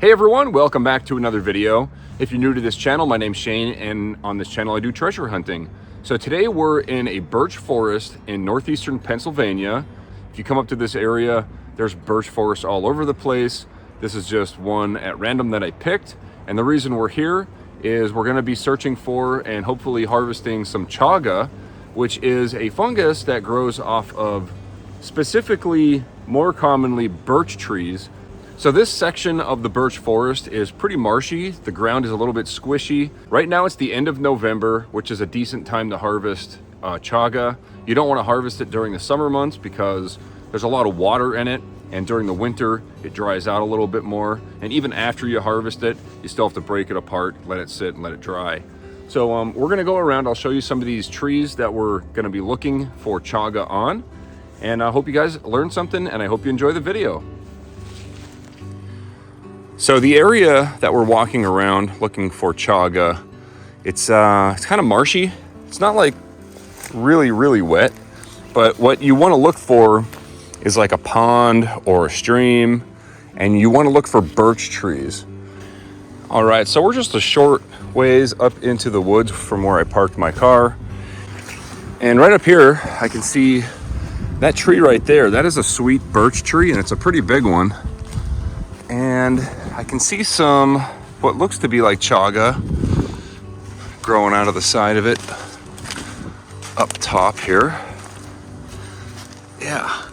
Hey everyone, welcome back to another video. If you're new to this channel, my name's Shane, and on this channel I do treasure hunting. So today we're in a birch forest in northeastern Pennsylvania. If you come up to this area, there's birch forest all over the place. This is just one at random that I picked, and the reason we're here is we're going to be searching for and hopefully harvesting some chaga, which is a fungus that grows off of specifically, more commonly, birch trees. So this section of the birch forest is pretty marshy. The ground is a little bit squishy. Right now it's the end of November, which is a decent time to harvest chaga. You don't want to harvest it during the summer months because there's a lot of water in it, and during the winter it dries out a little bit more. And even after you harvest it, you still have to break it apart, let it sit and let it dry. So we're gonna go around. I'll show you some of these trees that we're gonna be looking for chaga on. And I hope you guys learned something, and I hope you enjoy the video. So the area that we're walking around looking for chaga, it's kind of marshy. It's not like really wet, but what you want to look for is like a pond or a stream, and you want to look for birch trees. All right, so we're just a short ways up into the woods from where I parked my car. And right up here, I can see that tree right there. That is a sweet birch tree, and it's a pretty big one. And I can see some, what looks to be like chaga growing out of the side of it up top here. Yeah,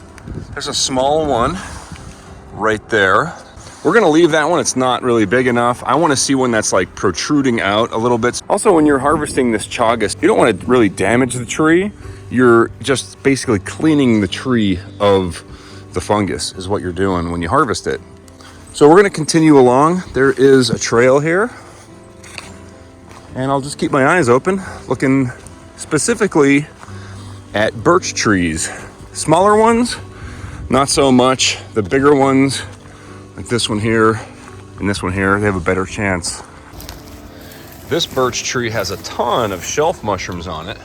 there's a small one right there. We're gonna leave that one. It's not really big enough. I wanna see one that's like protruding out a little bit. Also, when you're harvesting this chaga, you don't wanna really damage the tree. You're just basically cleaning the tree of the fungus is what you're doing when you harvest it. So we're gonna continue along. There is a trail here, and I'll just keep my eyes open, looking specifically at birch trees. Smaller ones, not so much. The bigger ones, like this one here and this one here, they have a better chance. This birch tree has a ton of shelf mushrooms on it.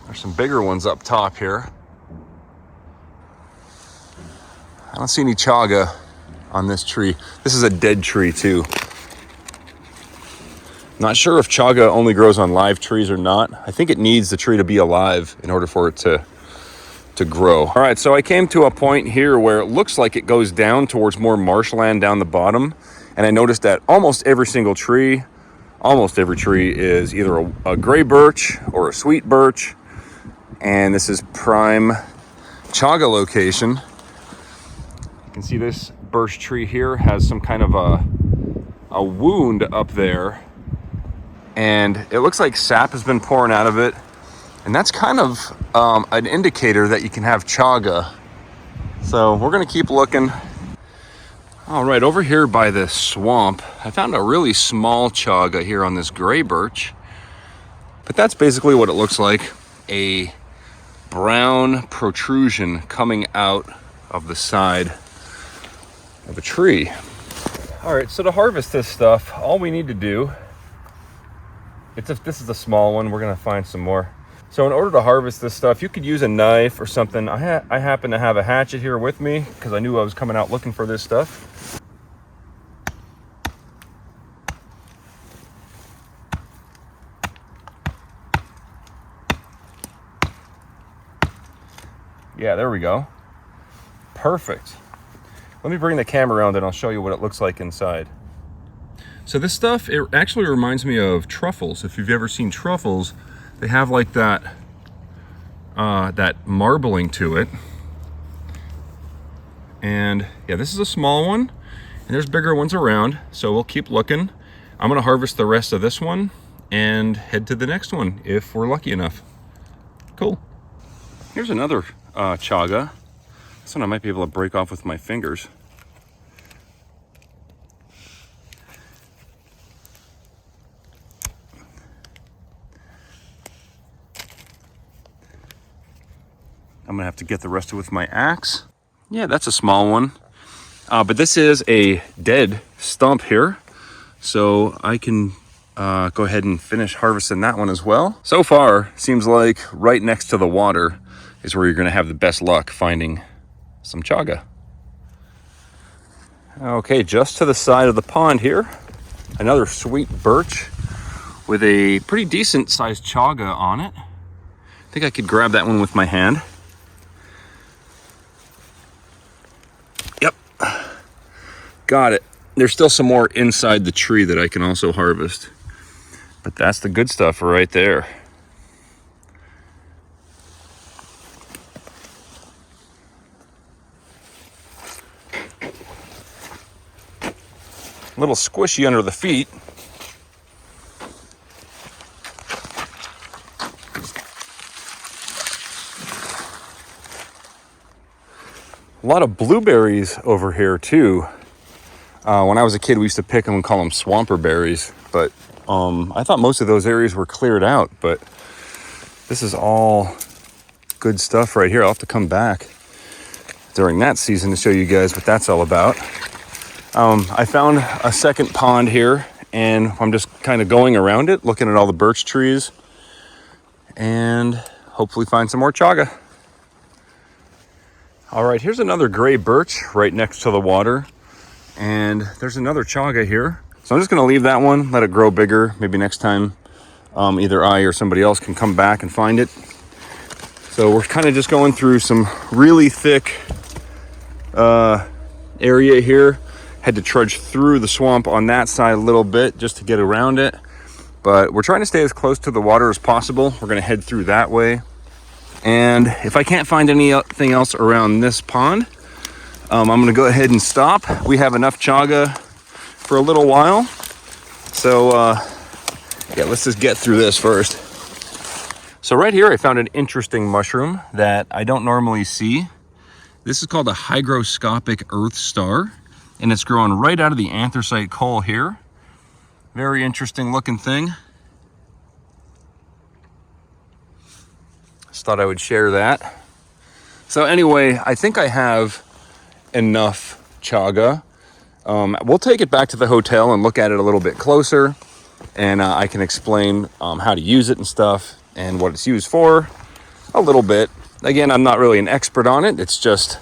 There's some bigger ones up top here. I don't see any chaga on this tree. This is a dead tree too. Not sure if chaga only grows on live trees or not. I think it needs the tree to be alive in order for it to grow. All right, so I came to a point here where it looks like it goes down towards more marshland down the bottom. And I noticed that almost every tree is either a gray birch or a sweet birch. And this is prime chaga location. You can see this birch tree here has some kind of a wound up there, and it looks like sap has been pouring out of it, and that's kind of an indicator that you can have chaga. So we're gonna keep looking. All right, over here by this swamp, I found a really small chaga here on this gray birch, but that's basically what it looks like, a brown protrusion coming out of the side of a tree. All right, so to harvest this stuff, all we need to do, this is a small one, we're gonna find some more. So in order to harvest this stuff, you could use a knife or something. I happen to have a hatchet here with me because I knew I was coming out looking for this stuff. Yeah, there we go. Perfect. Let me bring the camera around and I'll show you what it looks like inside. So this stuff, it actually reminds me of truffles. If you've ever seen truffles, they have like that marbling to it. And yeah, this is a small one, and there's bigger ones around, so we'll keep looking. I'm gonna harvest the rest of this one and head to the next one if we're lucky enough. Cool. Here's another chaga. This one I might be able to break off with my fingers. I'm gonna have to get the rest of it with my axe. Yeah, that's a small one. But this is a dead stump here, so I can go ahead and finish harvesting that one as well. So far, seems like right next to the water, is where you're going to have the best luck finding some chaga. Okay, just to the side of the pond here, another sweet birch with a pretty decent sized chaga on it. I think I could grab that one with my hand. Yep, got it. There's still some more inside the tree that I can also harvest, but that's the good stuff right there. A little squishy under the feet. A lot of blueberries over here too. When I was a kid, we used to pick them and call them swamper berries, but I thought most of those areas were cleared out, but this is all good stuff right here. I'll have to come back during that season to show you guys what that's all about. I found a second pond here, and I'm just kind of going around it, looking at all the birch trees, and hopefully find some more chaga. All right, here's another gray birch right next to the water, and there's another chaga here. So I'm just gonna leave that one, let it grow bigger. Maybe next time either I or somebody else can come back and find it. So we're kind of just going through some really thick area here. Had to trudge through the swamp on that side a little bit just to get around it. But we're trying to stay as close to the water as possible. We're gonna head through that way. And if I can't find anything else around this pond, I'm gonna go ahead and stop. We have enough chaga for a little while. So yeah, let's just get through this first. So right here, I found an interesting mushroom that I don't normally see. This is called a hygroscopic earth star, and it's growing right out of the anthracite coal here. Very interesting looking thing. Just thought I would share that. So anyway, I think I have enough chaga. We'll take it back to the hotel and look at it a little bit closer, and I can explain how to use it and stuff and what it's used for a little bit. Again, I'm not really an expert on it. It's just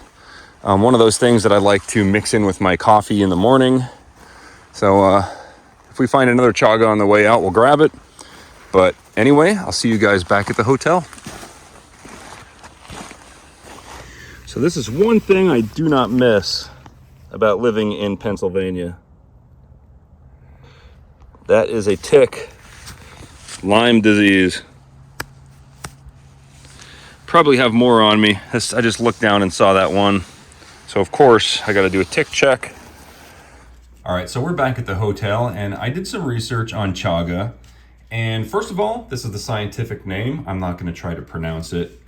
one of those things that I like to mix in with my coffee in the morning. So if we find another chaga on the way out, we'll grab it. But anyway, I'll see you guys back at the hotel. So this is one thing I do not miss about living in Pennsylvania. That is a tick. Lyme disease. Probably have more on me. I just looked down and saw that one. So of course, I gotta do a tick check. All right, so we're back at the hotel, and I did some research on chaga. And first of all, this is the scientific name. I'm not gonna try to pronounce it.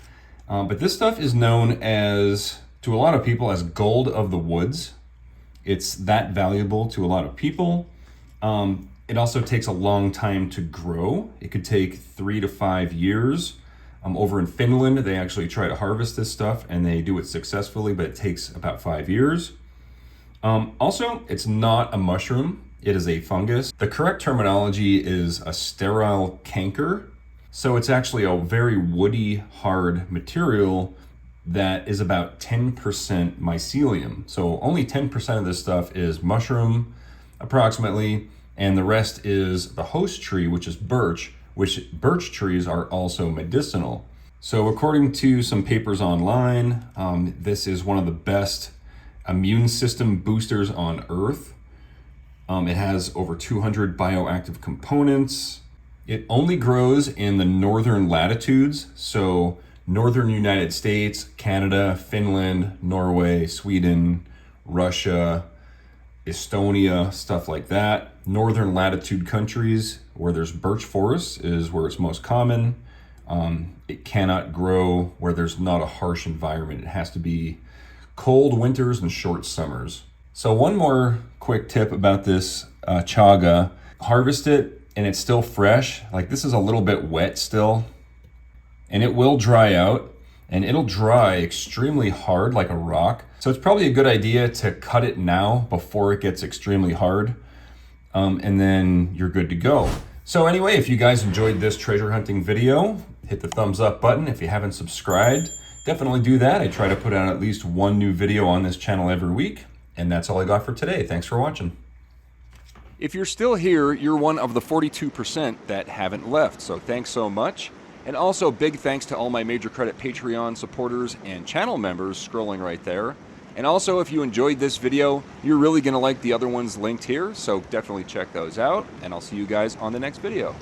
But this stuff is known as, to a lot of people, as gold of the woods. It's that valuable to a lot of people. It also takes a long time to grow. It could take 3 to 5 years. Over in Finland, they actually try to harvest this stuff, and they do it successfully, but it takes about 5 years. Also, it's not a mushroom. It is a fungus. The correct terminology is a sterile canker. So it's actually a very woody, hard material that is about 10% mycelium. So only 10% of this stuff is mushroom, approximately, and the rest is the host tree, which is birch, which birch trees are also medicinal. So according to some papers online, this is one of the best immune system boosters on Earth. It has over 200 bioactive components. It only grows in the northern latitudes, so northern United States, Canada, Finland, Norway, Sweden, Russia, Estonia, stuff like that. Northern latitude countries where there's birch forests is where it's most common. It cannot grow where there's not a harsh environment. It has to be cold winters and short summers. So one more quick tip about this chaga. Harvest it and it's still fresh. Like, this is a little bit wet still, and it will dry out, and it'll dry extremely hard like a rock. So it's probably a good idea to cut it now before it gets extremely hard, and then you're good to go. So anyway, if you guys enjoyed this treasure hunting video, hit the thumbs up button. If you haven't subscribed, definitely do that. I try to put out at least one new video on this channel every week. And that's all I got for today. Thanks for watching. If you're still here, you're one of the 42% that haven't left. So thanks so much. And also big thanks to all my Major Credit Patreon supporters and channel members scrolling right there. And also, if you enjoyed this video, you're really going to like the other ones linked here. So definitely check those out. And I'll see you guys on the next video.